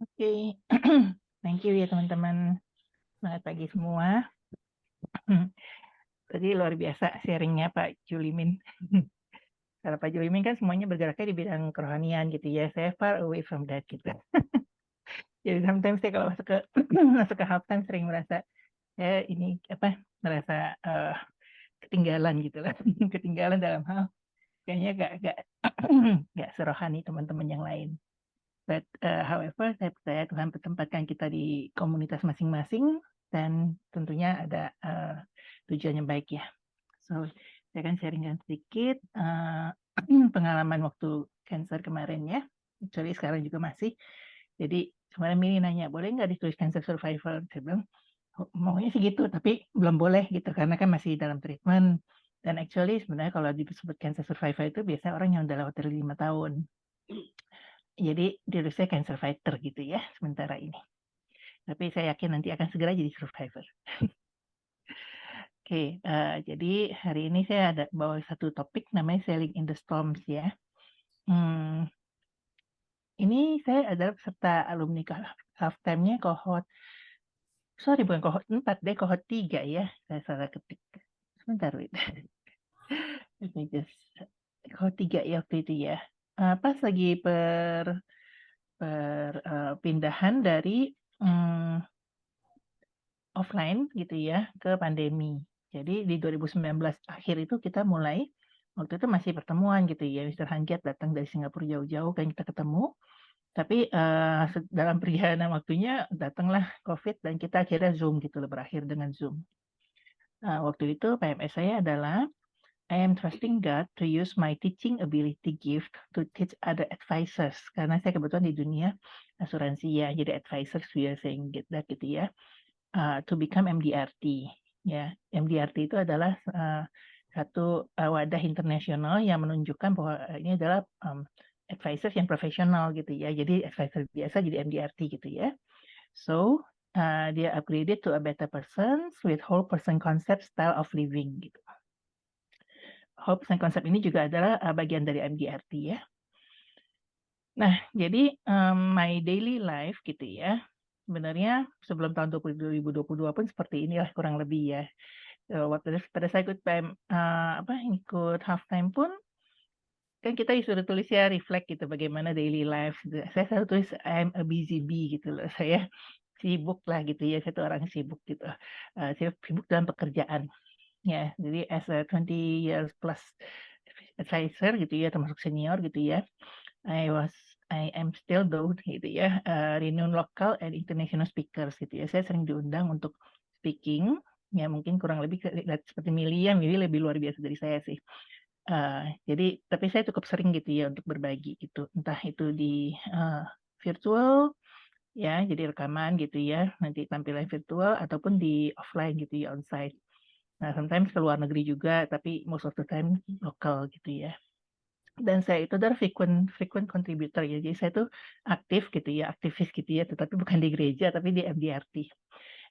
Oke, thank you ya teman-teman. Selamat pagi semua. Tadi luar biasa sharingnya Pak Julimin. Kalau Pak Julimin kan semuanya bergeraknya di bidang kerohanian gitu ya. Saya far away from that gitu. Jadi sometimes saya kalau masuk ke masuk ke halftime sering merasa ini apa merasa ketinggalan gitu lah. Ketinggalan dalam hal kayaknya gak gak serohani teman-teman yang lain. But however, saya percaya Tuhan tempatkan kita di komunitas masing-masing dan tentunya ada tujuan yang baik ya. So, saya akan sharingkan sedikit pengalaman waktu cancer kemarin ya. Actually sekarang juga masih. Jadi kemarin Mini nanya, boleh nggak ditulis cancer survivor? Saya bilang, maunya sih gitu, tapi belum boleh gitu karena kan masih dalam treatment. Dan actually sebenarnya kalau disebut cancer survivor itu biasanya orang yang udah lewat dari 5 tahun. Jadi dirilisnya cancer fighter gitu ya sementara ini. Tapi saya yakin nanti akan segera jadi survivor. Oke, jadi hari ini saya ada bawa satu topik namanya Sailing in the Storms ya. Ini saya adalah peserta alumni halftime-nya cohort, sorry bukan cohort 4 deh, cohort 3 ya. Saya salah ketik. Sebentar, wait. Let me just, cohort 3 ya waktu itu ya. Pas lagi pindahan dari offline gitu ya ke pandemi. Jadi di 2019 akhir itu kita mulai, waktu itu masih pertemuan gitu ya, Mr. Hankiat datang dari Singapura jauh-jauh kan kita ketemu, tapi dalam perjalanan waktunya datanglah COVID dan kita akhirnya Zoom gitu loh, berakhir dengan Zoom. Waktu itu PMS saya adalah I am trusting God to use my teaching ability gift to teach other advisors. Karena saya kebetulan di dunia asuransi ya, jadi advisors we are saying that gitu ya. To become MDRT. Ya, MDRT itu adalah satu wadah internasional yang menunjukkan bahwa ini adalah advisors yang profesional gitu ya. Jadi advisor biasa jadi MDRT gitu ya. So dia upgraded to a better person with whole person concept style of living gitu. Whole person concept ini juga adalah bagian dari MDRT ya. Nah, jadi my daily life gitu ya. Sebenarnya sebelum tahun 2022 pun seperti inilah kurang lebih ya. Waktu pada saya ikut ikut halftime pun kan kita disuruh tulis ya reflect gitu bagaimana daily life. Saya selalu tulis I'm a busy bee gitu loh. Saya sibuk lah gitu ya. Saya tuh orang sibuk gitu. Saya sibuk dalam pekerjaan. Ya, jadi as a 20 years plus advisor gitu ya, termasuk senior gitu ya. I am still though gitu ya, renowned local and international speakers gitu ya. Saya sering diundang untuk speaking, ya mungkin kurang lebih seperti Milly lebih luar biasa dari saya sih. Jadi tapi saya cukup sering gitu ya untuk berbagi gitu, entah itu di virtual ya, jadi rekaman gitu ya, nanti tampilan virtual ataupun di offline gitu ya, onsite. Nah, sometimes ke luar negeri juga, tapi most of the time lokal gitu ya. Dan saya itu adalah frequent contributor ya. Jadi saya tuh aktif gitu ya, aktivis gitu ya, tetapi bukan di gereja tapi di MDRT.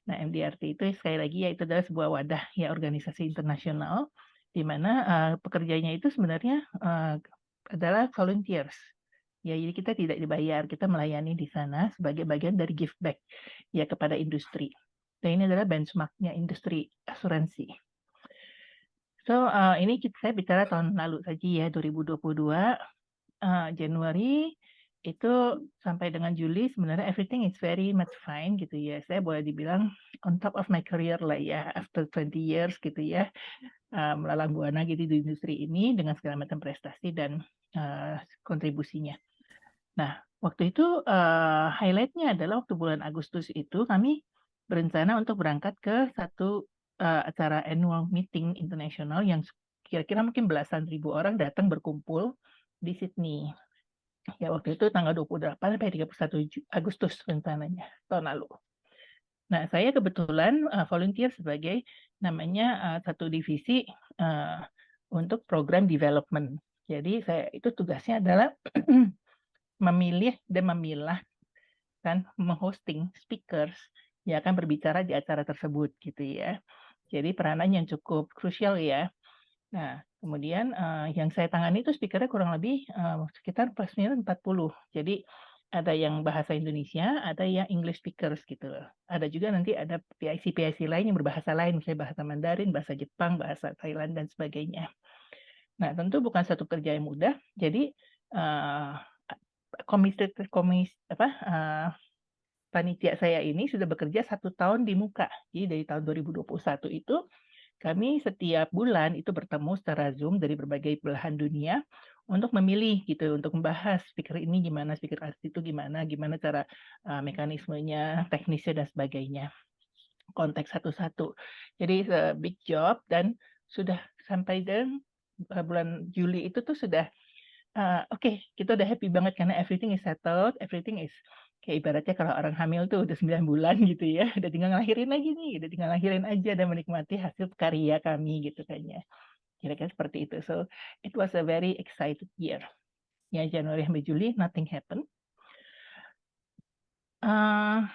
Nah, MDRT itu sekali lagi ya itu adalah sebuah wadah ya organisasi internasional di mana pekerjanya itu sebenarnya adalah volunteers. Ya, jadi kita tidak dibayar, kita melayani di sana sebagai bagian dari give back ya kepada industri. Dan ini adalah benchmarknya industri asuransi. So, ini saya bicara tahun lalu saja ya, 2022. Januari itu sampai dengan Juli sebenarnya everything is very much fine gitu ya. Saya boleh dibilang on top of my career lah ya, after 20 years gitu ya, melalang buana gitu di industri ini dengan segala macam prestasi dan kontribusinya. Nah, waktu itu highlight-nya adalah waktu bulan Agustus itu kami berencana untuk berangkat ke satu acara annual meeting internasional yang kira-kira mungkin belasan ribu orang datang berkumpul di Sydney. Ya, waktu itu tanggal 28 sampai 31 Agustus rencananya tahun lalu. Nah, saya kebetulan volunteer sebagai namanya satu divisi untuk program development. Jadi saya itu tugasnya adalah memilih dan memilah kan menghosting speakers yang akan berbicara di acara tersebut gitu ya. Jadi peranan yang cukup krusial ya. Nah, kemudian yang saya tangani itu speakernya kurang lebih sekitar plus minus 40. Jadi Ada yang bahasa Indonesia, ada yang English speakers gitu loh. Ada juga nanti ada PIC-PIC lain yang berbahasa lain, misalnya bahasa Mandarin, bahasa Jepang, bahasa Thailand, dan sebagainya. Nah, tentu bukan satu kerja yang mudah. Jadi, uh, panitia saya ini sudah bekerja 1 tahun di muka. Jadi dari tahun 2021 itu kami setiap bulan itu bertemu secara Zoom dari berbagai belahan dunia untuk memilih gitu, untuk membahas speaker ini gimana, speaker asli itu gimana, gimana cara mekanismenya, teknisnya dan sebagainya. Konteks satu-satu. Jadi big job dan sudah sampai dan bulan Juli itu tuh sudah oke, kita udah happy banget karena everything is settled, everything is kayak ibaratnya kalau orang hamil tuh udah 9 bulan gitu ya, udah tinggal ngelahirin lagi nih, udah tinggal lahirin aja dan menikmati hasil karya kami gitu kan ya. Kira-kira seperti itu. So, it was a very excited year. Ya, Januari sampai Juli, nothing happened. Saya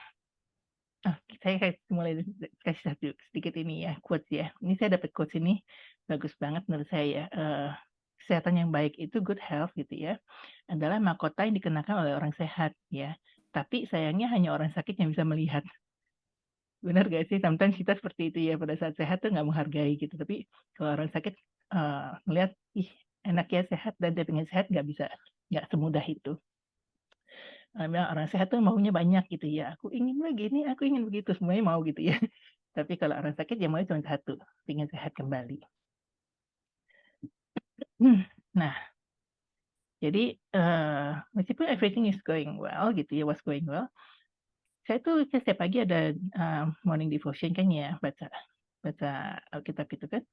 mulai kasih sedikit ini ya, quotes ya. Ini saya dapat quotes ini, bagus banget menurut saya. Kesehatan yang baik itu good health gitu ya, adalah mahkota yang dikenakan oleh orang sehat ya. Tapi sayangnya hanya orang sakit yang bisa melihat. Benar gak sih? Sometimes kita seperti itu ya, pada saat sehat tuh nggak menghargai gitu. Tapi kalau orang sakit melihat, ih enak ya sehat, dan dia pengen sehat nggak semudah itu. Orang sehat tuh maunya banyak gitu ya. Aku ingin begini, aku ingin begitu, semuanya mau gitu ya. Tapi kalau orang sakit ya maunya cuma satu, ingin sehat kembali. Nah, jadi meskipun everything is going well gitu ya, was going well, saya tuh setiap pagi ada morning devotion kan ya, baca Alkitab itu kan.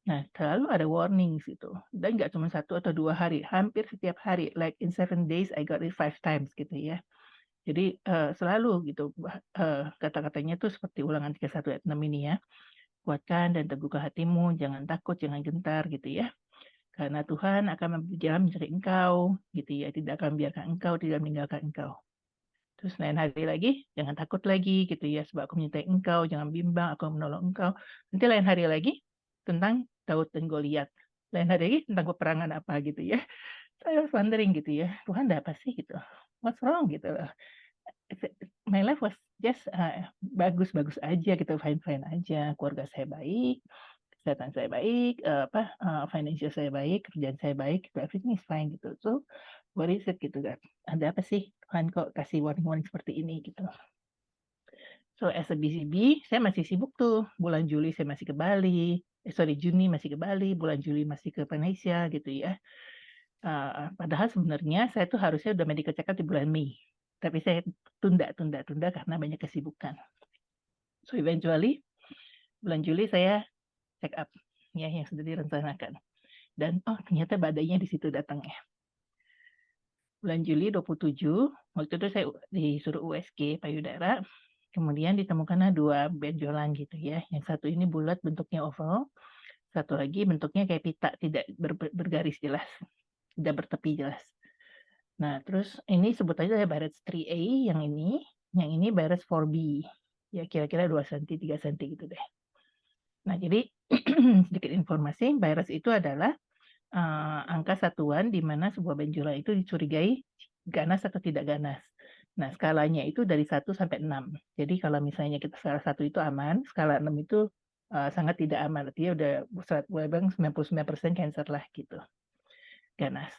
Nah, selalu ada warning gitu. Dan nggak cuma 1 atau 2 hari, hampir setiap hari. Like in 7 days, I got it 5 times gitu ya. Jadi selalu gitu kata-katanya tuh seperti Ulangan 31 ayat 6 ini ya. Kuatkan dan teguhkan hatimu, jangan takut, jangan gentar gitu ya. Karena Tuhan akan berjalan mencari engkau gitu ya, tidak akan biarkan engkau, tidak meninggalkan engkau. Terus lain hari lagi, jangan takut lagi gitu ya, sebab aku menyertai engkau, jangan bimbang, aku menolong engkau. Nanti lain hari lagi tentang Daud dan Goliat. Lain hari lagi tentang peperangan apa gitu ya. Saya wondering gitu ya, Tuhan ada apa sih gitu? What's wrong gitu loh. My life was just bagus-bagus aja gitu, fine-fine aja. Keluarga saya baik, kesehatan saya baik, financial saya baik, kerjaan saya baik, everything is fine gitu. So, what is it gitu kan? Ada apa sih Tuhan kok kasih warning-warning seperti ini gitu? So, as a busy bee, saya masih sibuk tuh. Bulan Juli saya masih ke Bali, Juni masih ke Bali, bulan Juli masih ke Malaysia gitu ya. Padahal sebenarnya saya tuh harusnya udah medical check up di bulan Mei. Tapi saya tunda karena banyak kesibukan. So eventually bulan Juli saya check up ya yang sudah direncanakan. Dan ternyata badainya di situ datangnya. Bulan Juli 27, waktu itu saya disuruh USG payudara, kemudian ditemukanlah 2 benjolan gitu ya. Yang satu ini bulat bentuknya oval, satu lagi bentuknya kayak pita, tidak bergaris jelas, tidak bertepi jelas. Nah, terus ini sebut aja Barrett's 3A, yang ini Barrett's 4B. Ya kira-kira 2 cm, 3 cm gitu deh. Nah, jadi sedikit informasi, Barrett's itu adalah angka satuan di mana sebuah benjolan itu dicurigai ganas atau tidak ganas. Nah, skalanya itu dari 1 sampai 6. Jadi kalau misalnya kita skala 1 itu aman, skala 6 itu sangat tidak aman. Artinya udah boleh bilang 99% cancer lah gitu. Ganas.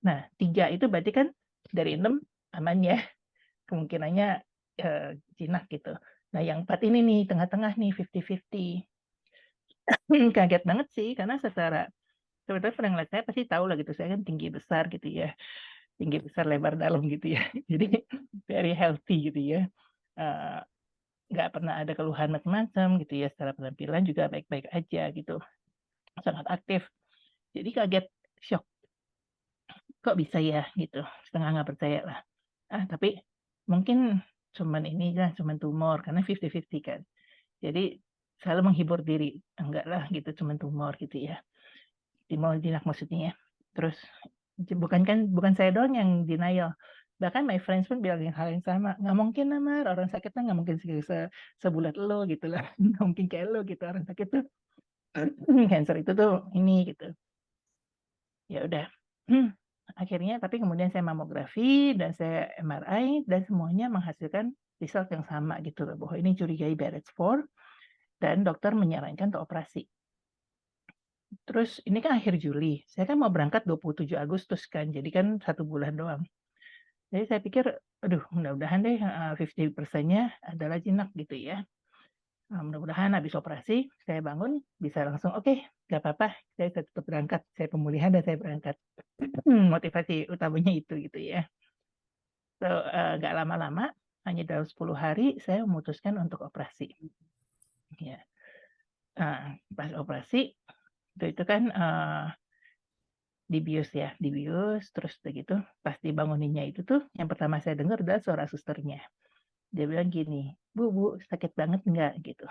Nah, 3 itu berarti kan dari 6 aman ya. Kemungkinannya jinak gitu. Nah, yang 4 ini nih, tengah-tengah nih, 50-50. Kaget banget sih, karena sebetulnya pernah ngeliat saya pasti tahu lah gitu, saya kan tinggi besar gitu ya. Tinggi besar, lebar dalam gitu ya. Jadi, very healthy gitu ya. Nggak pernah ada keluhan macam-macam gitu ya. Secara penampilan juga baik-baik aja gitu. Sangat aktif. Jadi kaget, shock. Kok bisa ya gitu, setengah nggak percaya lah. Tapi mungkin cuman ini lah, cuman tumor, karena 50-50 kan. Jadi selalu menghibur diri, enggak lah gitu, cuman tumor gitu ya. Tumor jinak maksudnya ya. Terus bukan saya doang yang denial. Bahkan my friends pun bilang hal yang sama. Nggak mungkin Mar, orang sakitnya nggak mungkin sebulat lo gitu lah. Nggak mungkin kayak lo gitu, orang sakit tuh. Cancer itu tuh ini gitu. Ya udah. akhirnya tapi kemudian saya mamografi dan saya MRI dan semuanya menghasilkan result yang sama gitu loh, bahwa ini curigai Barrett's 4 dan dokter menyarankan untuk operasi. Terus ini kan akhir Juli, saya kan mau berangkat 27 Agustus kan, jadi kan 1 bulan doang. Jadi saya pikir, aduh mudah-mudahan deh, 50%-nya adalah jinak gitu ya. Mudah-mudahan habis operasi saya bangun bisa langsung, "Oke, nggak apa-apa, saya tetap berangkat, saya pemulihan dan saya berangkat." Motivasi utamanya itu gitu ya. So, nggak lama-lama, hanya dalam 10 hari saya memutuskan untuk operasi, ya. Pas operasi, itu kan, dibius ya, dibius terus udah gitu pas dibanguninnya itu tuh yang pertama saya dengar adalah suara susternya. Dia bilang gini, Bu, sakit banget nggak?" Gitu.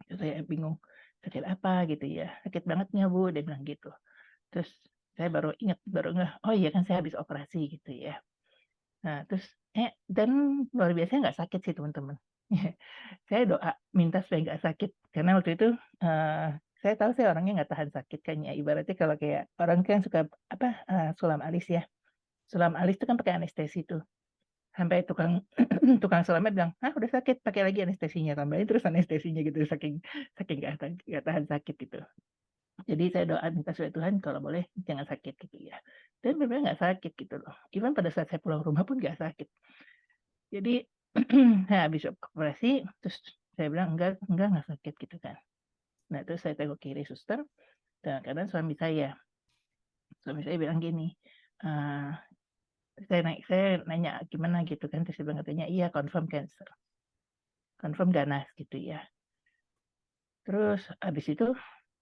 Terus saya bingung, "Sakit apa?" Gitu ya, "Sakit banget nggak Bu?" Dia bilang gitu. Terus saya baru ingat, baru ngeh, "Oh iya kan saya habis operasi," gitu ya. Nah terus, dan luar biasa nggak sakit sih teman-teman. Saya doa minta supaya nggak sakit, karena waktu itu, saya tahu saya orangnya nggak tahan sakit kan ya, ibaratnya kalau kayak orang kan suka apa, sulam alis ya. Sulam alis itu kan pakai anestesi tuh, sampai tukang tukang sulamnya bilang, "Hah udah sakit, pakai lagi anestesinya, tambahin terus anestesinya," gitu, saking saking nggak tahan sakit gitu. Jadi saya doa minta supaya Tuhan kalau boleh jangan sakit gitu ya. Dan benar-benar nggak sakit gitu loh, even pada saat saya pulang rumah pun nggak sakit. Jadi, saya habis operasi, terus saya bilang, "Enggak, nggak sakit," gitu kan. Nah, terus saya tengok kiri suster, dalam keadaan suami saya. Suami saya bilang gini, eee, saya nanya, "Gimana?" Gitu kan, terus dia bilang katanya, "Iya, confirm cancer, confirm ganas," gitu ya. Terus habis itu,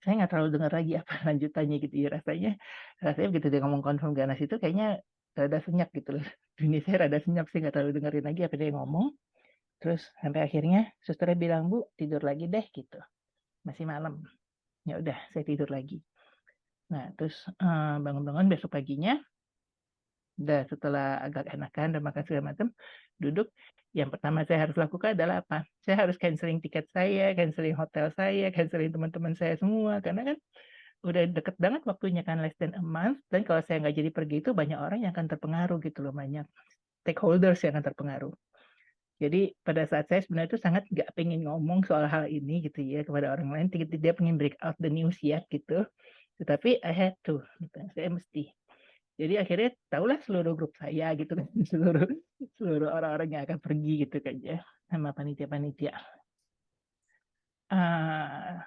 saya nggak terlalu dengar lagi apa lanjutannya gitu ya, rasanya begitu dia ngomong confirm ganas itu kayaknya rada senyap gitu loh. Dunia saya rada senyap, saya nggak terlalu dengerin lagi apa dia ngomong. Terus sampai akhirnya susternya bilang, "Bu, tidur lagi deh," gitu. Masih malam. Ya udah saya tidur lagi. Nah terus, bangun-bangun besok paginya, udah setelah agak enakan dan makan segala macam, duduk, yang pertama saya harus lakukan adalah apa? Saya harus canceling tiket saya, canceling hotel saya, canceling teman-teman saya semua, karena kan udah deket banget waktunya kan, less than a month, dan kalau saya nggak jadi pergi itu banyak orang yang akan terpengaruh gitu loh, banyak stakeholders yang akan terpengaruh. Jadi pada saat saya sebenarnya itu sangat nggak pengen ngomong soal hal ini gitu ya kepada orang lain, dia pengen break out the news ya gitu. Tetapi I had to, gitu, saya mesti. Jadi akhirnya tahulah seluruh grup saya gitu kan, seluruh seluruh orang-orang yang akan pergi gitu kan ya, sama panitia-panitia. Eee,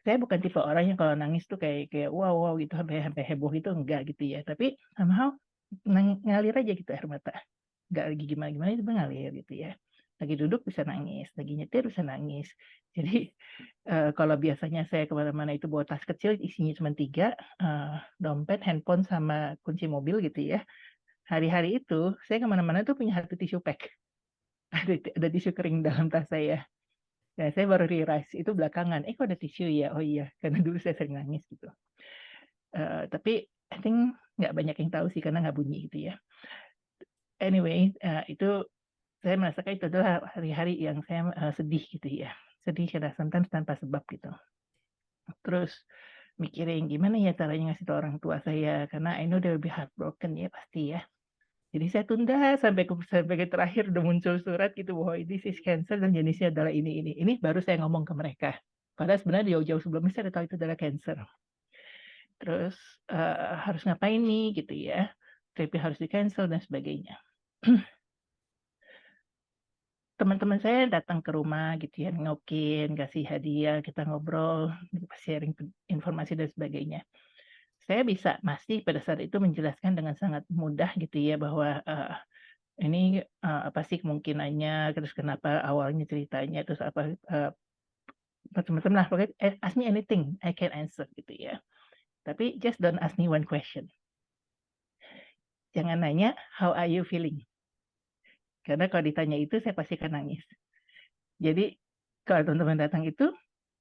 saya bukan tipe orang yang kalau nangis tuh kayak kayak wow wow gitu sampai sampai heboh gitu, enggak gitu ya. Tapi somehow ngalir aja gitu air mata. Nggak lagi gimana-gimana tiba ngalir gitu ya. Lagi duduk bisa nangis, lagi nyetir bisa nangis. Jadi, kalau biasanya saya ke mana-mana itu bawa tas kecil isinya cuma 3, dompet, handphone, sama kunci mobil gitu ya. Hari-hari itu saya ke mana-mana tuh punya 1 tisu pack. Ada tisu kering dalam tas saya. Dan saya baru realize itu belakangan, "Eh, kok ada tisu ya? Oh iya, karena dulu saya sering nangis," gitu. Tapi I think nggak banyak yang tahu sih karena nggak bunyi gitu ya. Anyway, itu saya merasakan itu adalah hari-hari yang saya, sedih gitu ya. Sedih karena sometimes tanpa sebab gitu. Terus mikirin gimana ya caranya ngasih tahu orang tua saya, karena I know they will be heartbroken ya pasti ya. Jadi saya tunda sampai ke terakhir udah muncul surat gitu bahwa this is cancer dan jenisnya adalah ini. Ini baru saya ngomong ke mereka. Padahal sebenarnya jauh-jauh sebelumnya saya udah tahu itu adalah cancer. Terus, harus ngapain nih gitu ya, trip harus di-cancel dan sebagainya. Teman-teman saya datang ke rumah gitu ya, nengokin, kasih hadiah, kita ngobrol, sharing informasi dan sebagainya. Saya bisa masih pada saat itu menjelaskan dengan sangat mudah gitu ya bahwa, ini, apa sih kemungkinannya, terus kenapa awalnya ceritanya, terus apa, macam-macam lah pokoknya ask me anything, I can answer gitu ya. Tapi just don't ask me one question. Jangan nanya, "How are you feeling?" Karena kalau ditanya itu saya pasti akan nangis. Jadi kalau teman-teman datang itu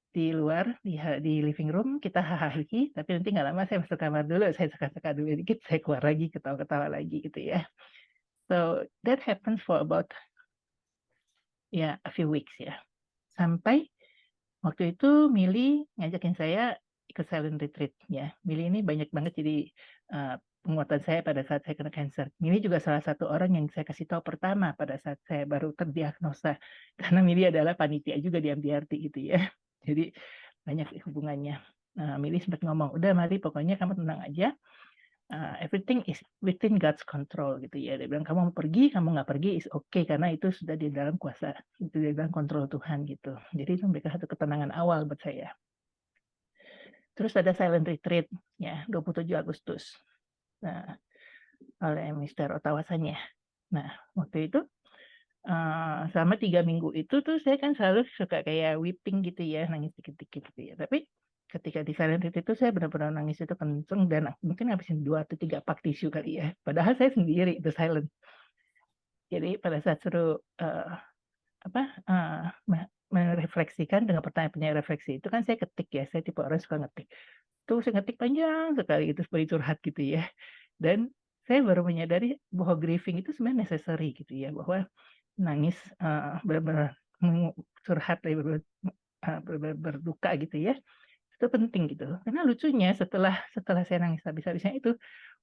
di luar, di living room kita hahaha, tapi nanti nggak lama saya masuk kamar dulu, saya seka-seka dulu dikit, saya keluar lagi, ketawa-ketawa lagi gitu ya. So, that happens for about, ya a few weeks ya. Sampai waktu itu Milly ngajakin saya ikut silent retreat ya. Milly ini banyak banget jadi, penguatan saya pada saat saya kena kanker. Mili juga salah satu orang yang saya kasih tahu pertama pada saat saya baru terdiagnosa, karena Mili adalah panitia juga di MDRT gitu ya. Jadi banyak hubungannya. Mili sempat ngomong, "Udah Mari, pokoknya kamu tenang aja, everything is within God's control," gitu ya. Dia bilang, "Kamu mau pergi, kamu nggak pergi is okay, karena itu sudah di dalam kuasa, itu di dalam kontrol Tuhan," gitu. Jadi itu memberikan satu ketenangan awal buat saya. Terus ada silent retreat, ya, 27 Agustus. Nah, oleh Mister Ottawasanya. Nah, waktu itu, selama 3 minggu itu tuh saya kan selalu suka kayak weeping gitu ya, nangis dikit-dikit gitu ya. Tapi ketika di silent retreat itu saya benar-benar nangis itu kenceng dan mungkin ngabisin 2 atau 3 pak tisu kali ya. Padahal saya sendiri itu silent. Jadi pada saat suruh, apa, merefleksikan dengan pertanyaan-pertanyaan refleksi itu kan saya ketik ya, saya tipe orang suka ngetik. Tuh saya ngetik panjang sekali gitu seperti curhat gitu ya. Dan saya baru menyadari bahwa grieving itu sebenarnya necessary gitu ya, bahwa nangis, benar-benar curhat ya, benar-benar berduka gitu ya, itu penting gitu. Karena lucunya setelah setelah saya nangis habis-habisnya itu,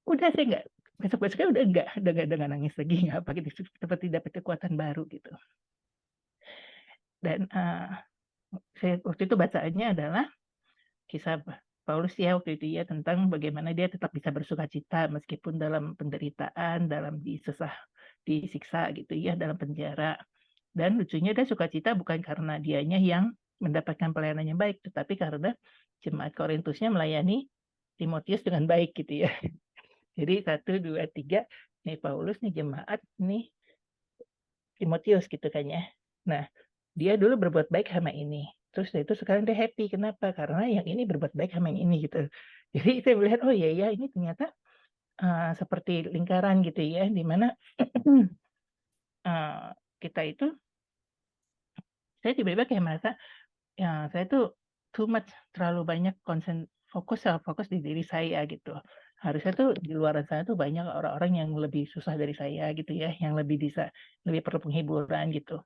udah saya nggak besok-besoknya udah nggak nangis lagi, nggak apa gitu, seperti dapat kekuatan baru gitu. Dan, saya waktu itu bacaannya adalah kisah Paulus ya waktu itu ya, tentang bagaimana dia tetap bisa bersukacita meskipun dalam penderitaan, dalam disiksa gitu ya, dalam penjara. Dan lucunya dia sukacita bukan karena dianya yang mendapatkan pelayanan yang baik, tetapi karena jemaat Korintusnya melayani Timotius dengan baik gitu ya. Jadi 1, 2, 3, nih Paulus, nih jemaat, nih Timotius gitu kan ya. Nah, dia dulu berbuat baik sama ini, terus itu sekarang dia happy, kenapa? Karena yang ini berbuat baik sama yang ini gitu. Jadi saya melihat, oh iya ya ini ternyata, seperti lingkaran gitu ya, di mana, kita itu saya tiba-tiba kayak merasa, ya saya tuh too much, terlalu banyak self fokus di diri saya gitu. Harusnya tuh di luaran sana tuh banyak orang-orang yang lebih susah dari saya gitu ya, yang lebih perlu penghiburan gitu.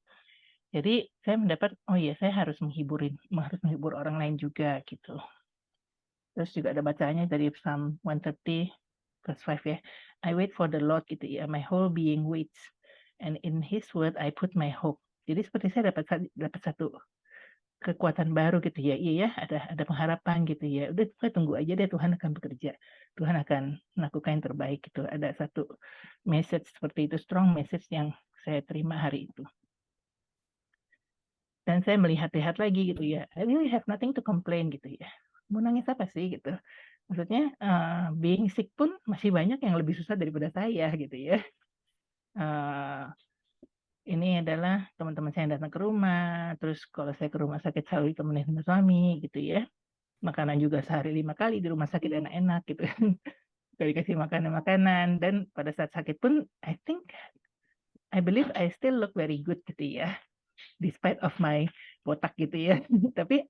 Jadi saya mendapat, oh iya saya harus menghibur orang lain juga gitu. Terus juga ada bacaannya dari Psalm 130 verse 5 ya. I wait for the Lord gitu ya, my whole being waits, and in His word I put my hope. Jadi seperti saya dapat satu kekuatan baru gitu ya. Iya ya, ada pengharapan gitu ya. Udah saya tunggu aja deh, Tuhan akan bekerja. Tuhan akan melakukan yang terbaik gitu. Ada satu message seperti itu, strong message yang saya terima hari itu. Dan saya melihat-lihat lagi gitu ya, I really have nothing to complain gitu ya. Mau nangis apa sih gitu. Maksudnya, being sick pun masih banyak yang lebih susah daripada saya gitu ya. Eee, ini adalah teman-teman saya yang datang ke rumah, terus kalau saya ke rumah sakit selalu ditemenin sama suami gitu ya. Makanan juga sehari 5 kali di rumah sakit enak-enak gitu. Udah dikasih makanan-makanan dan pada saat sakit pun I believe I still look very good gitu ya, despite of my botak gitu ya. Tapi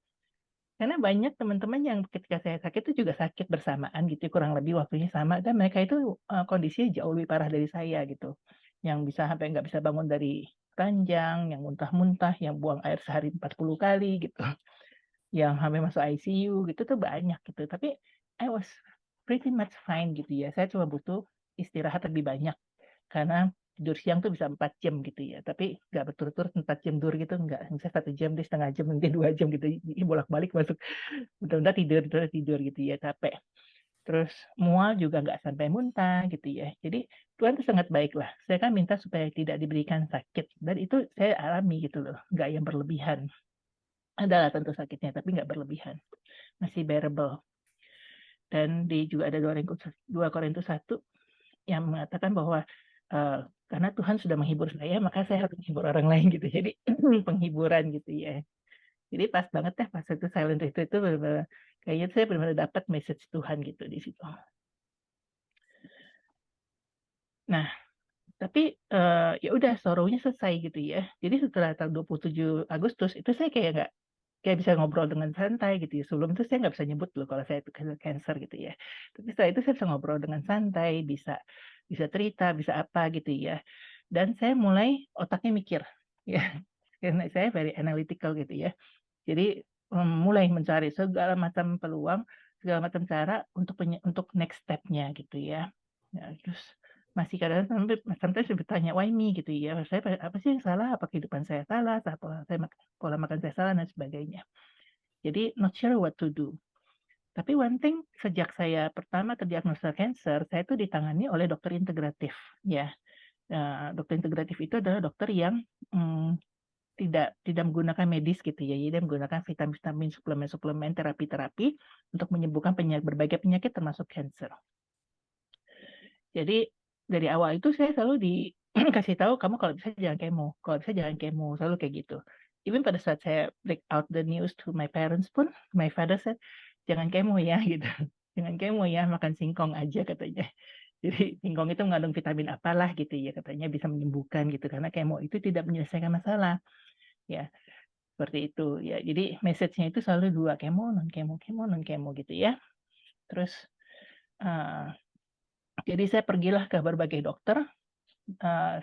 karena banyak teman-teman yang ketika saya sakit itu juga sakit bersamaan gitu, kurang lebih waktunya sama dan mereka itu, kondisinya jauh lebih parah dari saya gitu. Yang bisa sampai nggak bisa bangun dari ranjang, yang muntah-muntah, yang buang air sehari 40 kali gitu, yang sampai masuk ICU gitu tuh banyak gitu. Tapi I was pretty much fine gitu ya, saya cuma butuh istirahat lebih banyak. Karena tidur siang tuh bisa 4 jam gitu ya, tapi nggak berturut-turut 4 jam tidur gitu, nggak. Bisa 1 jam deh, setengah jam, nanti 2 jam gitu, bolak-balik masuk. Bentar-bentar tidur gitu ya, capek. Terus mual juga nggak sampai muntah gitu ya. Jadi Tuhan tuh sangat baik lah. Saya kan minta supaya tidak diberikan sakit dan itu saya alami gitu loh, nggak yang berlebihan. Adalah tentu sakitnya, tapi nggak berlebihan, masih bearable. Dan juga ada 2 Korintus 1 yang mengatakan bahwa, karena Tuhan sudah menghibur saya, maka saya harus menghibur orang lain gitu. Jadi penghiburan gitu ya. Jadi pas banget deh pas itu silent retreat itu bener-bener kayaknya saya benar-benar dapat message Tuhan gitu di situ. Nah, tapi, ya udah sorrow-nya selesai gitu ya. Jadi setelah tanggal 27 Agustus itu saya kayak bisa ngobrol dengan santai gitu ya. Sebelum itu saya nggak bisa nyebut loh kalau saya itu cancer gitu ya. Tapi setelah itu saya bisa ngobrol dengan santai, bisa bisa cerita, bisa apa gitu ya. Dan saya mulai otaknya mikir ya, karena saya very analytical gitu ya. Jadi, mulai mencari segala macam peluang segala macam cara untuk next step-nya gitu ya. Ya, terus masih kadang-kadang sometimes bertanya, "Why me?" gitu ya. Saya apa sih yang salah? Apa kehidupan saya salah? Apa pola makan saya salah dan sebagainya. Jadi not sure what to do. Tapi one thing, sejak saya pertama terdiagnosa cancer, saya itu ditangani oleh dokter integratif, ya. Dokter integratif itu adalah dokter yang tidak menggunakan medis gitu ya, jadi dia menggunakan vitamin-vitamin, suplemen-suplemen, terapi-terapi untuk menyembuhkan berbagai penyakit termasuk cancer. Jadi dari awal itu saya selalu dikasih tahu, kamu kalau bisa jangan kemo, selalu kayak gitu. Even pada saat saya break out the news to my parents pun, my father said, jangan kemo ya gitu, jangan kemo ya, makan singkong aja katanya. Jadi singkong itu mengandung vitamin apalah gitu ya, katanya bisa menyembuhkan gitu, karena kemo itu tidak menyelesaikan masalah. Ya, seperti itu ya. Jadi message-nya itu selalu dua, kemo, non kemo gitu ya. Terus jadi saya pergilah ke berbagai dokter.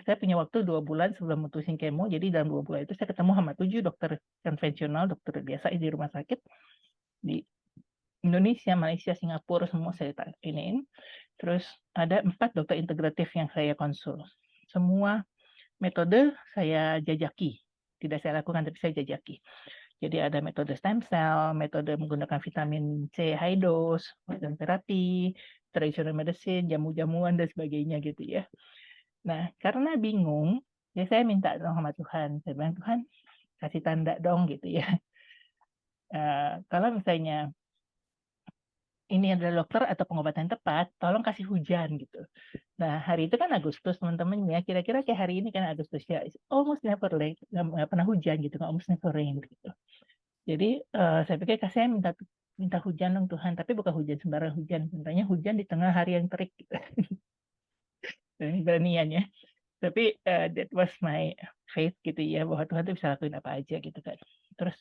Saya punya waktu 2 bulan sebelum mutusin kemo. Jadi dalam 2 bulan itu saya ketemu sama 7 dokter konvensional, dokter biasa di rumah sakit di Indonesia, Malaysia, Singapura, semua saya iniin. Terus ada 4 dokter integratif yang saya konsul. Semua metode saya jajaki. Tidak saya lakukan, tapi saya jajaki. Jadi ada metode stem cell, metode menggunakan vitamin C high dose, ozon terapi, traditional medicine, jamu-jamuan dan sebagainya gitu ya. Nah, karena bingung, ya saya minta dong sama Tuhan. Saya bilang, Tuhan, kasih tanda dong gitu ya. Kalau misalnya ini adalah dokter atau pengobatan tepat, tolong kasih hujan gitu. Nah, hari itu kan Agustus, teman-teman ya. Kira-kira kayak hari ini kan Agustus ya. Almost never rain, nggak pernah hujan gitu, almost never rain gitu. Jadi saya pikir saya minta hujan dong Tuhan, tapi bukan hujan sembarang hujan. Mintanya hujan di tengah hari yang terik gitu. Beranian ya. Tapi that was my faith gitu ya, bahwa Tuhan tuh bisa lakuin apa aja gitu kan. Terus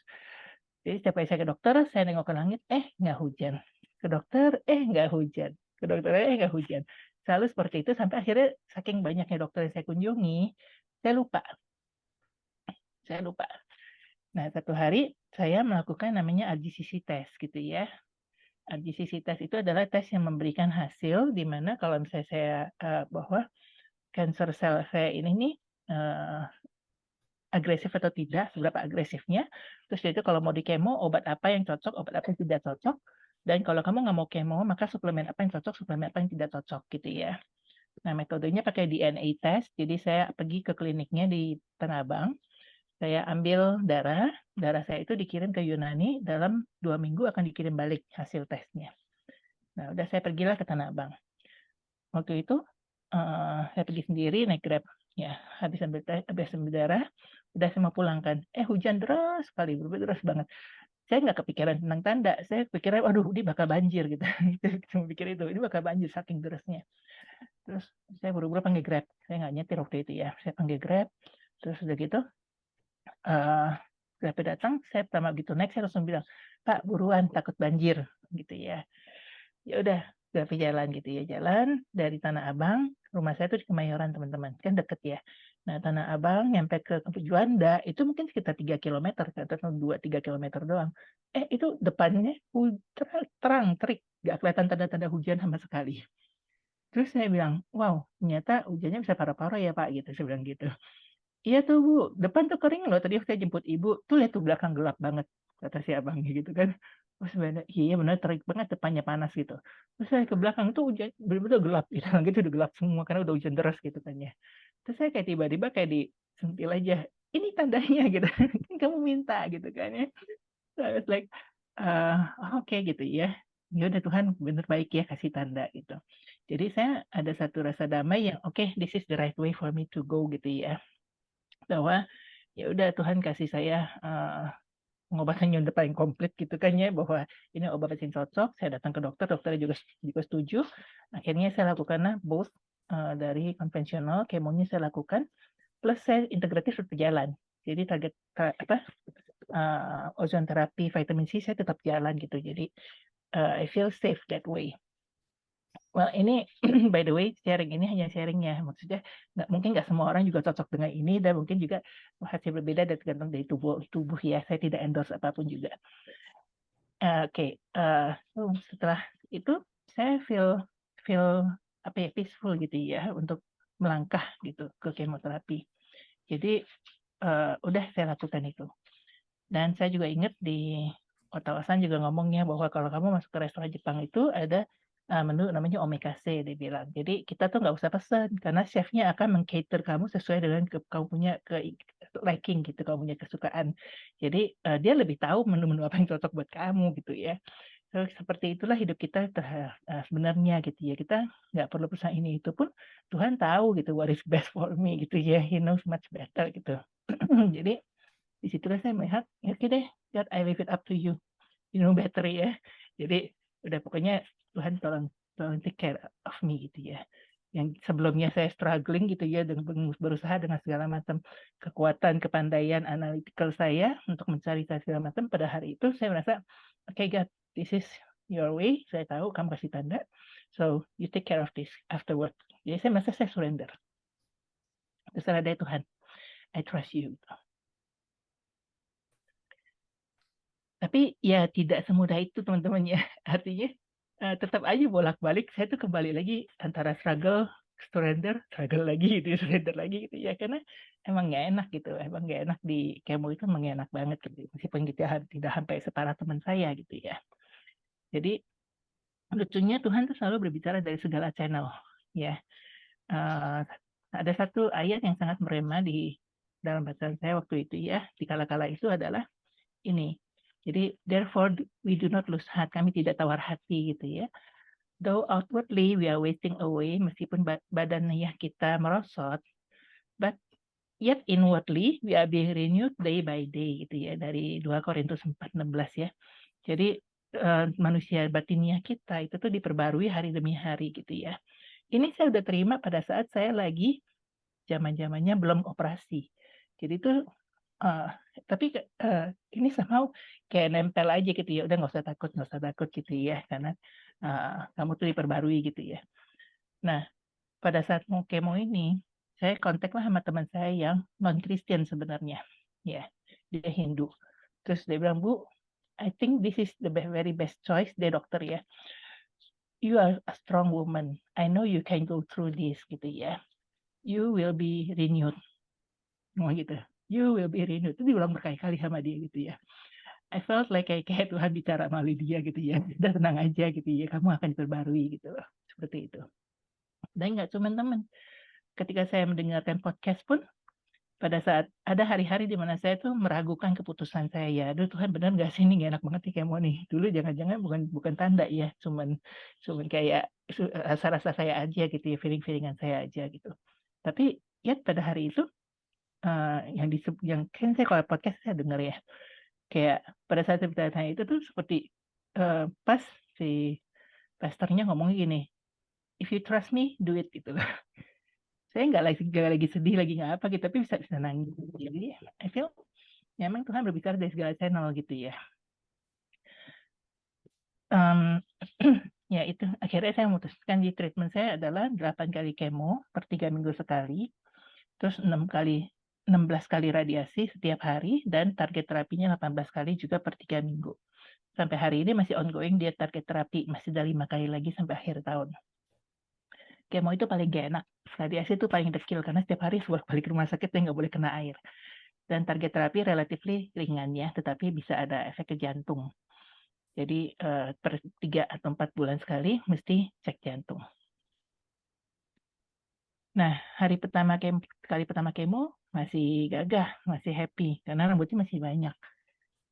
jadi setiap kali saya ke dokter, saya nengok ke langit, nggak hujan. Ke dokter, nggak hujan. Ke dokter, nggak hujan. Selalu seperti itu sampai akhirnya saking banyaknya dokter yang saya kunjungi, saya lupa. Nah, satu hari saya melakukan namanya RGCC test gitu ya. RGCC test itu adalah tes yang memberikan hasil di mana kalau misalnya saya bahwa cancer sel saya ini nih agresif atau tidak, seberapa agresifnya. Terus itu kalau mau di kemo, obat apa yang cocok, obat apa yang tidak cocok. Dan kalau kamu nggak mau kemo, maka suplemen apa yang cocok, suplemen apa yang tidak cocok gitu ya. Nah, metodenya pakai DNA test. Jadi saya pergi ke kliniknya di Tanah Abang. Saya ambil darah saya itu dikirim ke Yunani, dalam 2 minggu akan dikirim balik hasil tesnya. Nah, udah saya pergilah ke Tanah Abang. Waktu itu saya pergi sendiri naik Grab. Ya, habis ambil darah, udah saya mau pulang kan. Hujan deras sekali, bener-bener deras banget. Saya nggak kepikiran tentang tanda. Saya pikiran, waduh, ini bakal banjir gitu. Cuma pikir itu, ini bakal banjir saking derasnya. Terus saya buru-buru panggil Grab. Saya nggak nyetir waktu itu ya. Saya panggil Grab. Terus udah gitu, Grab datang, saya pertama begitu naik, saya langsung bilang, Pak, buruan, takut banjir gitu ya. Ya udah, Grab jalan gitu ya, jalan dari Tanah Abang, rumah saya tuh di Kemayoran teman-teman, kan deket ya. Nah, Tanah Abang nyampe ke Juanda itu mungkin sekitar 3 kilometer atau 2-3 kilometer doang. Itu depannya terang, terik, nggak kelihatan tanda-tanda hujan sama sekali. Terus saya bilang, wow, ternyata hujannya bisa parah-parah ya Pak, gitu. Saya bilang gitu. Iya tuh Bu, depan tuh kering loh. Tadi saya jemput Ibu, tuh lihat tuh belakang gelap banget, kata si abangnya gitu kan. Terus sebenarnya, iya benar terik banget, depannya panas gitu. Terus saya ke belakang tuh hujan, bener-bener gelap gitu. Gitu udah gelap semua karena udah hujan deras gitu kan ya. Terus saya kayak tiba-tiba kayak disentil aja. Ini tandanya gitu. Kan kamu minta gitu kan ya. So I was like, oke gitu ya. Ya udah Tuhan bener baik ya kasih tanda gitu. Jadi saya ada satu rasa damai yang oke, this is the right way for me to go gitu ya. Bahwa ya udah Tuhan kasih saya pengobatan yang paling komplit gitu kan ya, bahwa ini obat yang cocok. Saya datang ke dokter, dokternya juga setuju. Akhirnya saya lakukan both dari konvensional, kemonya saya lakukan, plus saya integratif berjalan. Jadi target ozon terapi, vitamin C saya tetap jalan gitu. Jadi I feel safe that way. Well, ini by the way, sharing ini hanya sharing ya. Maksudnya mungkin nggak semua orang juga cocok dengan ini, dan mungkin juga hasil berbeda dan tergantung dari tubuh ya. Saya tidak endorse apapun juga. Oke, setelah itu saya feel apa ya, peaceful gitu ya untuk melangkah gitu ke kemoterapi. Jadi, udah saya lakukan itu. Dan saya juga ingat di Otawa-san juga ngomongnya bahwa kalau kamu masuk ke restoran Jepang itu ada, menu namanya omakase dia bilang. Jadi kita tuh nggak usah pesan karena chef-nya akan meng-cater kamu sesuai dengan kamu punya liking gitu, kamu punya kesukaan. Jadi, dia lebih tahu menu-menu apa yang cocok buat kamu gitu ya. Seperti itulah hidup kita sebenarnya gitu ya. Kita nggak perlu pesan ini itu pun Tuhan tahu gitu what is best for me gitu ya. He knows much better gitu. Jadi di situlah saya melihat, ya oke deh, God I leave it up to you. You know better ya. Jadi udah pokoknya Tuhan tolong tolong take care of me gitu ya. Yang sebelumnya saya struggling gitu ya dengan berusaha dengan segala macam kekuatan, kepandaian analytical saya untuk mencari segala macam, pada hari itu saya merasa, oke God, this is your way. Saya tahu kamu kasih tanda. So you take care of this afterward. Jadi saya merasa saya surrender. Terserah deh Tuhan. I trust you. Tapi ya tidak semudah itu teman-teman ya. Artinya, tetap aja bolak-balik saya tuh kembali lagi antara struggle lagi gitu ya, surrender lagi gitu ya. Karena emang nggak enak gitu, emang nggak enak di kemo itu emang nggak enak banget gitu. Meskipun kita tidak sampai separah teman saya gitu ya. Jadi lucunya Tuhan tuh selalu berbicara dari segala channel ya. Eee, ada satu ayat yang sangat merema di dalam bacaan saya waktu itu ya, di kala-kala itu adalah ini. Jadi, therefore we do not lose heart, kami tidak tawar hati gitu ya. Though outwardly we are wasting away, meskipun badaniah kita merosot, but yet inwardly we are being renewed day by day gitu ya, dari 2 Korintus 4:16 ya. Jadi, manusia batiniah kita itu tuh diperbarui hari demi hari gitu ya. Ini saya udah terima pada saat saya lagi zaman-zamannya belum operasi. Jadi tuh Eee, tapi ini somehow kayak nempel aja gitu ya, udah nggak usah takut gitu ya, karena, kamu tuh diperbarui gitu ya. Nah, pada saat mau kemo ini, saya kontak-lah sama teman saya yang non-Kristen sebenarnya, ya, dia Hindu. Terus dia bilang, "Bu, I think this is the very best choice," dia dokter ya. "You are a strong woman. I know you can go through this," gitu ya. "You will be renewed," ngomong gitu. "You will be renewed," itu diulang berkali-kali sama dia gitu ya. I felt like kayak Tuhan bicara melalui dia gitu ya, "Udah tenang aja," gitu ya, "kamu akan diperbarui," gitu loh, seperti itu. Dan nggak cuma teman, ketika saya mendengarkan podcast pun, pada saat ada hari-hari di mana saya tuh meragukan keputusan saya, ya, "Aduh Tuhan bener nggak sih ini nggak enak banget nih kemo nih." Dulu jangan-jangan bukan tanda ya, cuman cuman kayak rasa-rasa saya aja gitu ya, feeling-feeling-an saya aja gitu. Tapi ya pada hari itu, yang kan saya kalau podcast saya denger ya, kayak pada saat saya bertanya itu tuh seperti, pas si pastornya ngomongnya gini, "If you trust me, do it," gitu loh. Saya nggak lagi sedih, lagi nggak apa gitu, tapi bisa nangis. Jadi I feel ya memang Tuhan berbicara dari segala channel gitu ya. Mmm, ya itu akhirnya saya memutuskan di treatment saya adalah 8 kali kemo per 3 minggu sekali, terus 16 kali radiasi setiap hari dan target terapinya 18 kali juga per 3 minggu. Sampai hari ini masih ongoing dia target terapi, masih ada 5 kali lagi sampai akhir tahun. Kemo itu paling gak enak, radiasi itu paling dekil karena setiap hari bolak-balik ke rumah sakit dan nggak boleh kena air. Dan target terapi relatifly ringan ya, tetapi bisa ada efek ke jantung. Jadi, per 3 atau 4 bulan sekali mesti cek jantung. Nah, kali pertama kemo masih gagah, masih happy karena rambutnya masih banyak.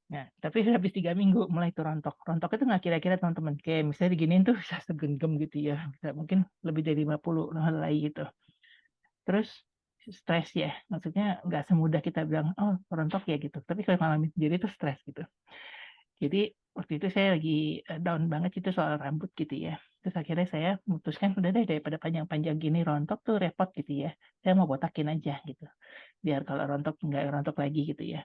Nah, tapi habis 3 minggu mulai tuh rontok. Rontok itu nggak kira-kira teman-teman, kayak misalnya diginiin tuh bisa segenggam gitu ya, bisa mungkin lebih dari 50 helai gitu. Terus stres ya, maksudnya nggak semudah kita bilang, "Oh rontok ya," gitu, tapi kalau ngalamin sendiri tuh stres gitu. Jadi waktu itu saya lagi, down banget itu soal rambut gitu ya. Terus akhirnya saya memutuskan, udah deh daripada panjang-panjang gini rontok tuh repot gitu ya, saya mau botakin aja gitu, biar kalau rontok nggak rontok lagi gitu ya.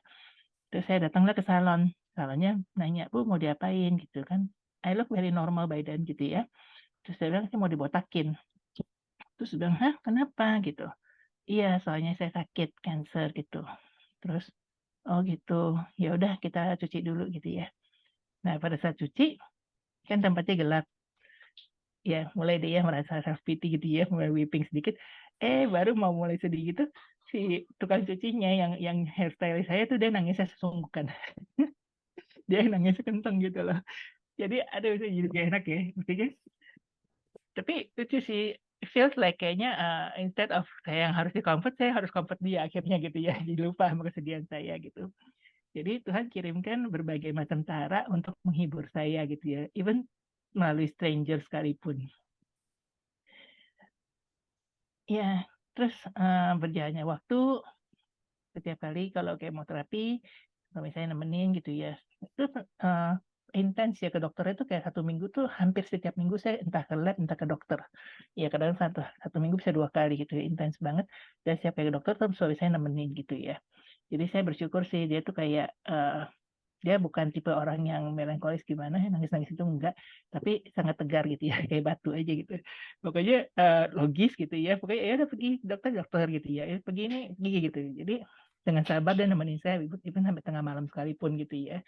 Terus saya datanglah ke salon, salonnya nanya, "Bu mau diapain?" Gitu kan. I look very normal by then gitu ya. Terus saya bilang, "Saya mau dibotakin." Terus dia bilang, "Hah kenapa?" Gitu. "Iya soalnya saya sakit kanker," gitu. Terus, "Oh gitu, ya udah kita cuci dulu," gitu ya. Nah, pada saat cuci, kan tempatnya gelap. Ya, mulai deh ya merasa self pity gitu ya, mulai weeping sedikit. Baru mau mulai sedih gitu, si tukang cucinya yang hairstylist saya tuh dia nangisnya sesunggukan. Dia nangisnya kenceng gitu loh. Jadi aduh saya jadi gak enak ya. Maksudnya, tapi lucu sih, feels like kayaknya instead of saya yang harus di-comfort, saya harus comfort dia akhirnya gitu ya. Jadi lupa sama kesedihan saya gitu. Jadi Tuhan kirimkan berbagai macam cara untuk menghibur saya gitu ya. Even melalui stranger sekalipun. Ya, terus berjalannya waktu, setiap kali kalau kemoterapi, kalau misalnya nemenin gitu ya, itu intens ya ke dokter itu kayak 1 minggu tuh hampir setiap minggu saya entah ke lab entah ke dokter. Ya kadang satu minggu bisa 2 kali gitu ya, intens banget. Dan setiap kali ke dokter tuh suami saya nemenin gitu ya. Jadi saya bersyukur sih dia tuh kayak dia bukan tipe orang yang melankolis gimana, nangis-nangis itu enggak, tapi sangat tegar gitu ya, kayak batu aja gitu. Pokoknya logis gitu ya, pokoknya ya udah pergi dokter gitu ya, pergi ini pergi gitu. Jadi dengan sabar dan nemenin saya, even sampai tengah malam sekalipun gitu ya.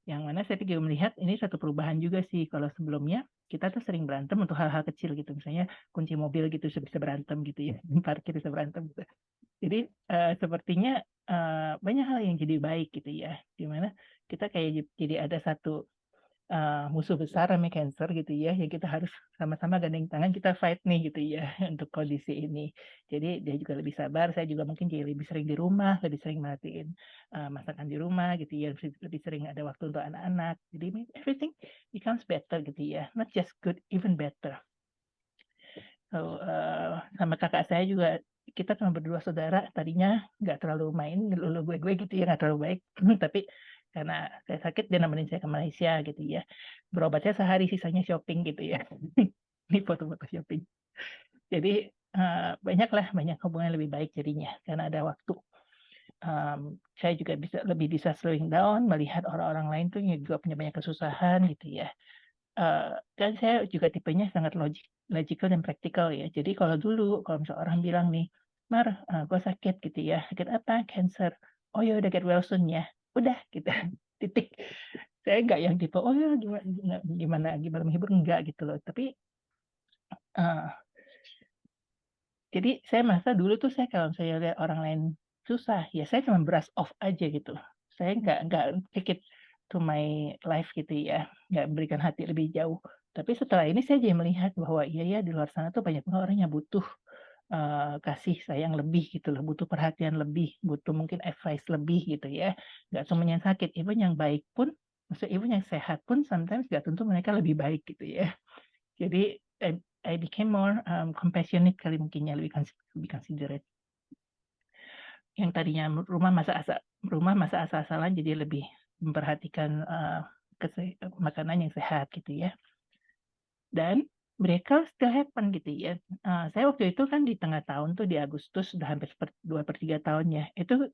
Yang mana saya juga melihat ini satu perubahan juga sih, kalau sebelumnya kita tuh sering berantem untuk hal-hal kecil gitu, misalnya kunci mobil gitu bisa berantem gitu ya, parkir bisa berantem gitu. Jadi sepertinya banyak hal yang jadi baik gitu ya, di mana kita kayak jadi ada satu musuh besar namanya cancer gitu ya, yang kita harus sama-sama gandeng tangan kita fight nih gitu ya untuk kondisi ini. Jadi dia juga lebih sabar, saya juga mungkin jadi lebih sering di rumah, lebih sering merhatiin masakan di rumah gitu ya, lebih sering ada waktu untuk anak-anak. Jadi everything becomes better gitu ya, not just good, even better. So, sama kakak saya juga kita cuma berdua saudara, tadinya nggak terlalu main, lulu gue gitu ya, nggak terlalu baik. Tapi karena saya sakit, dia nemenin saya ke Malaysia gitu ya. Berobatnya sehari, sisanya shopping gitu ya. Ini foto-foto shopping. Jadi banyak hubungan lebih baik jadinya karena ada waktu. Saya juga lebih bisa slowing down, melihat orang-orang lain tuh juga punya banyak kesusahan gitu ya. Dan saya juga tipenya sangat logical dan praktikal ya. Jadi kalau dulu, kalau misalnya orang bilang nih, "Mar, gue sakit," gitu ya. "Sakit apa?" "Cancer." "Oh ya udah get well soon ya." Udah gitu, titik. Saya nggak yang tipe, "Oh ya gimana gimana gimana menghibur," enggak gitu loh. Tapi, eee, jadi saya merasa dulu tuh saya kalau saya lihat orang lain susah, ya saya cuma brush off aja gitu. Saya nggak take it to my life gitu ya, nggak berikan hati lebih jauh. Tapi setelah ini saya jadi melihat bahwa iya ya di luar sana tuh banyak banget orang yang butuh, kasih sayang lebih gitu loh, butuh perhatian lebih, butuh mungkin advice lebih gitu ya. Nggak semuanya yang sakit, even yang baik pun, maksudnya even yang sehat pun sometimes nggak tentu mereka lebih baik gitu ya. Jadi I became more, compassionate kali mungkin ya, lebih considerate. Yang tadinya rumah masa asal-asalan jadi lebih memperhatikan, makanan yang sehat gitu ya. Dan miracle still happen gitu ya. Saya waktu itu kan di tengah tahun tuh di Agustus udah hampir 2/3 tahun ya. Itu,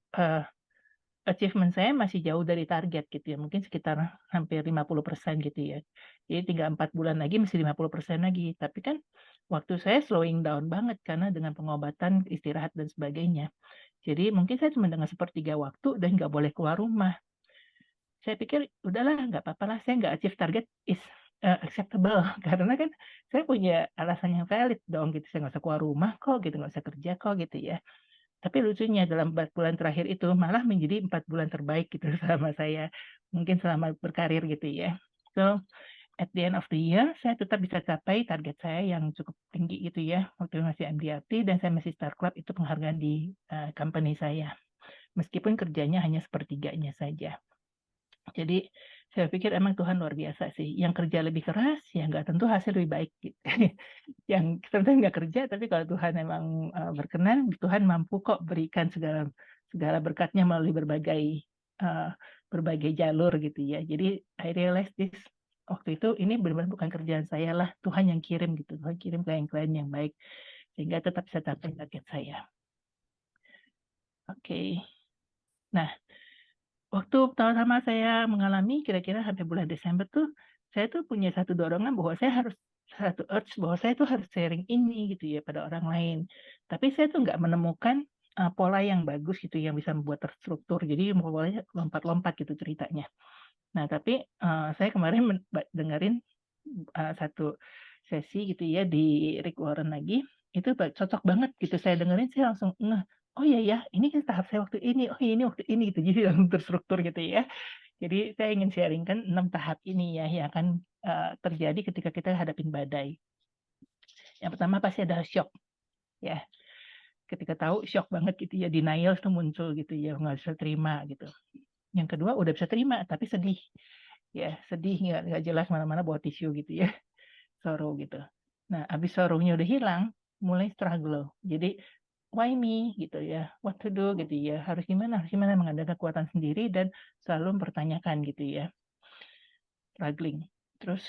achievement saya masih jauh dari target gitu ya, mungkin sekitar hampir 50% gitu ya. Jadi tinggal 4 bulan lagi masih 50% lagi. Tapi kan waktu saya slowing down banget karena dengan pengobatan, istirahat dan sebagainya. Jadi mungkin saya cuma dengan sepertiga waktu dan nggak boleh keluar rumah. Saya pikir, "Udahlah nggak apa lah saya nggak achieve target is, acceptable." Karena kan saya punya alasan yang valid dong gitu, saya nggak usah keluar rumah kok gitu, nggak usah kerja kok gitu ya. Tapi lucunya dalam 4 bulan terakhir itu malah menjadi 4 bulan terbaik gitu selama saya mungkin selama berkarir gitu ya. So, at the end of the year saya tetap bisa capai target saya yang cukup tinggi gitu ya, waktu masih MDRT dan saya masih Star Club, itu penghargaan di, company saya. Meskipun kerjanya hanya sepertiganya saja. Jadi saya pikir emang Tuhan luar biasa sih, yang kerja lebih keras ya nggak tentu hasil lebih baik gitu. Yang sebenarnya nggak kerja, tapi kalau Tuhan memang, berkenan, Tuhan mampu kok berikan segala segala berkatnya melalui berbagai jalur gitu ya. Jadi I realize this, waktu itu ini benar-benar bukan kerjaan saya lah, Tuhan yang kirim gitu, Tuhan kirim klien-klien yang baik, sehingga tetap bisa capai target saya. Oke. Nah, waktu pertama-tama saya mengalami kira-kira sampai bulan Desember tuh, saya tuh punya satu dorongan bahwa satu urge bahwa saya tuh harus sharing ini gitu ya pada orang lain. Tapi saya tuh nggak menemukan, pola yang bagus gitu yang bisa membuat terstruktur. Jadi polanya lompat-lompat gitu ceritanya. Nah, tapi, saya kemarin dengerin, satu sesi gitu ya di Rick Warren lagi, itu cocok banget gitu saya dengerin, saya langsung ngeh, "Oh iya ya, ini kan tahap saya waktu ini, oh ini waktu ini," gitu. Jadi langsung terstruktur gitu ya. Jadi saya ingin sharing-kan 6 tahap ini ya, yang akan, terjadi ketika kita hadapin badai. Yang pertama pasti ada shock, ya. Ketika tahu shock banget gitu ya, denial itu muncul gitu ya, nggak bisa terima gitu. Yang kedua udah bisa terima, tapi sedih. Ya, sedih nggak jelas mana-mana bawa tisu gitu ya, sorrow gitu. Nah, habis sorrow-nya udah hilang, mulai struggle. Jadi, why me gitu ya, what to do gitu ya, harus gimana, mengandalkan kekuatan sendiri dan selalu mempertanyakan gitu ya, struggling. Terus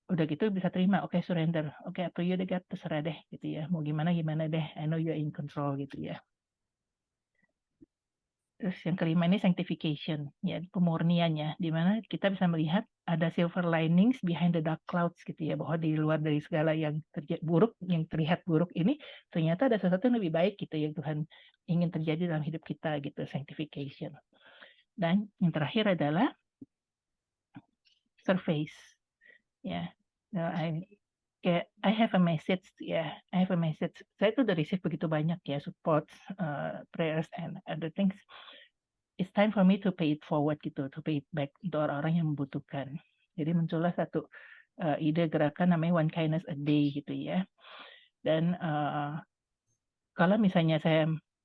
udah gitu bisa terima, oke surrender, oke up to you deh God, terserah deh gitu ya, mau gimana gimana deh, I know you're in control gitu ya. Terus yang kelima ini sanctification, ya pemurniannya, di mana kita bisa melihat ada silver linings behind the dark clouds gitu ya, bahwa di luar dari segala yang buruk, yang terlihat buruk ini, ternyata ada sesuatu yang lebih baik gitu yang Tuhan ingin terjadi dalam hidup kita gitu, sanctification. Dan yang terakhir adalah surface, ya. Nah, I have a message ya, I have a message. Saya tuh udah receive begitu banyak ya support, prayers and other things. It's time for me to pay it forward gitu, to pay it back untuk orang-orang yang membutuhkan. Jadi muncullah satu ide gerakan namanya One Kindness a Day gitu ya. Dan kalau misalnya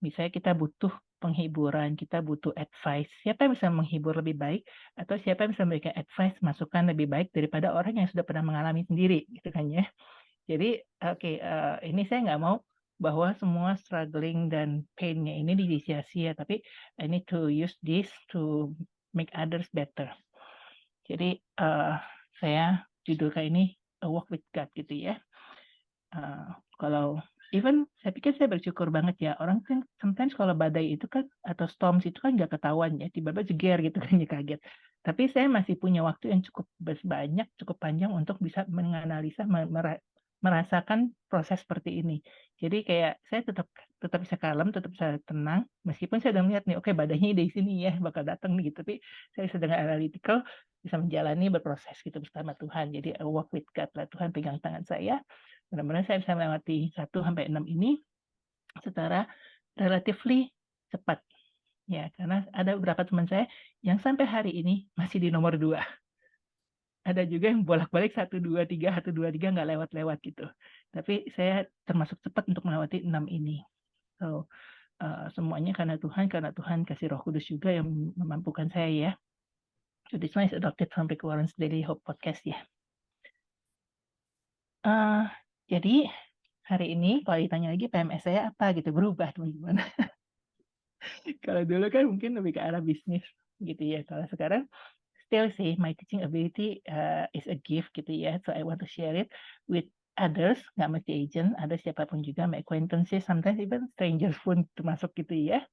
kita butuh penghiburan, kita butuh advice, siapa yang bisa menghibur lebih baik atau siapa yang bisa memberikan advice, masukan lebih baik daripada orang yang sudah pernah mengalami sendiri gitu kan ya. Jadi oke, ini saya nggak mau bahwa semua struggling dan pain-nya ini jadi sia-sia, tapi I need to use this to make others better. Jadi, saya judulkan ini A Walk with God gitu ya. Kalau even saya pikir saya bersyukur banget ya, orang kan sometimes kalau badai itu kan atau storms itu kan nggak ketahuan ya, tiba-tiba jeger gitu kan ya, kaget. Tapi saya masih punya waktu yang cukup banyak, cukup panjang untuk bisa menganalisa, merasakan proses seperti ini. Jadi kayak saya tetap tetap bisa kalem, tetap bisa tenang, meskipun saya udah melihat nih, oke badainya di sini ya, bakal datang nih gitu, tapi saya sedang analytical, bisa menjalani, berproses gitu bersama Tuhan. Jadi a walk with God lah, Tuhan pegang tangan saya, mudah-mudahan saya bisa melewati 1 sampai 6 ini secara relatively cepat. Ya, karena ada beberapa teman saya yang sampai hari ini masih di nomor 2. Ada juga yang bolak-balik 1, 2, 3, 1, 2, 3 nggak lewat-lewat gitu. Tapi saya termasuk cepat untuk melewati 6 ini. So, semuanya karena Tuhan kasih Roh Kudus juga yang memampukan saya ya. So this one is adopted from Rick Warren's Daily Hope Podcast ya. Jadi hari ini kalau ditanya lagi PMS saya apa gitu, berubah teman-teman. Kalau dulu kan mungkin lebih ke arah bisnis gitu ya. Kalau sekarang still sih my teaching ability is a gift gitu ya. So I want to share it with others, nggak mesti agent, ada siapapun juga, my acquaintances, sometimes even strangers pun termasuk gitu ya.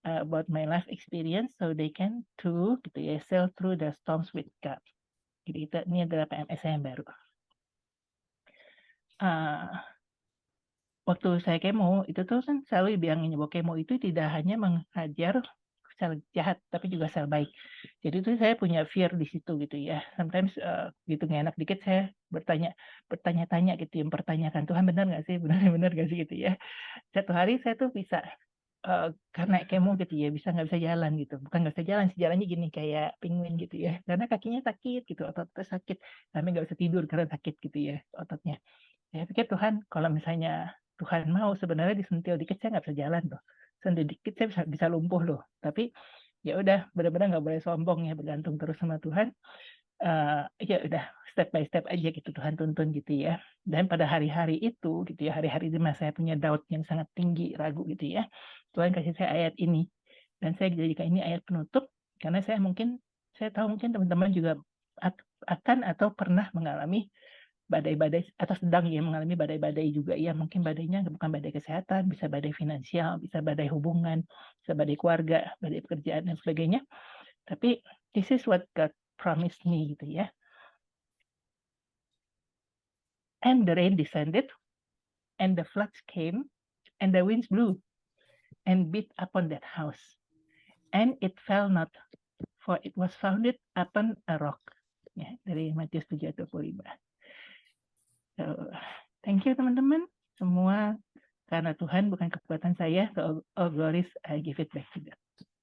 About my life experience, so they can too gitu ya, sail through the storms with God. Jadi ini adalah PMS saya yang baru. Waktu saya kemo, itu tuh kan selalu dibilangin bahwa kemo itu tidak hanya menghajar sel jahat, tapi juga sel baik. Jadi itu saya punya fear di situ gitu ya. Sometimes, gitu nggak enak dikit saya bertanya-tanya gitu ya, mempertanyakan, "Tuhan benar nggak sih? Benar nggak sih?" Gitu ya. Satu hari saya tuh bisa, karena kemo gitu ya, nggak bisa jalan gitu. Bukan nggak bisa jalan sih, jalannya gini kayak penguin gitu ya. Karena kakinya sakit gitu, ototnya sakit, sampai nggak bisa tidur karena sakit gitu ya ototnya. Saya pikir Tuhan kalau misalnya Tuhan mau sebenarnya disentil dikit saya nggak bisa jalan loh, sentil dikit saya bisa lumpuh loh. Tapi ya udah benar-benar nggak boleh sombong ya, bergantung terus sama Tuhan, ya udah step by step aja gitu Tuhan tuntun gitu ya. Dan pada hari-hari itu gitu ya, hari-hari di mana saya punya doubt yang sangat tinggi, ragu gitu ya, Tuhan kasih saya ayat ini dan saya jadikan ini ayat penutup karena saya tahu mungkin teman-teman juga akan atau pernah mengalami badai-badai atau sedang ya mengalami badai-badai juga ya, mungkin badainya bukan badai kesehatan, bisa badai finansial, bisa badai hubungan, bisa badai keluarga, badai pekerjaan dan sebagainya. Tapi this is what God promised me gitu ya. And the rain descended, and the floods came, and the winds blew, and beat upon that house, and it fell not, for it was founded upon a rock. Ya, dari Matius 7 ayat 25. So, thank you teman-teman semua, karena Tuhan bukan kekuatan saya, so all glories I give it back to God.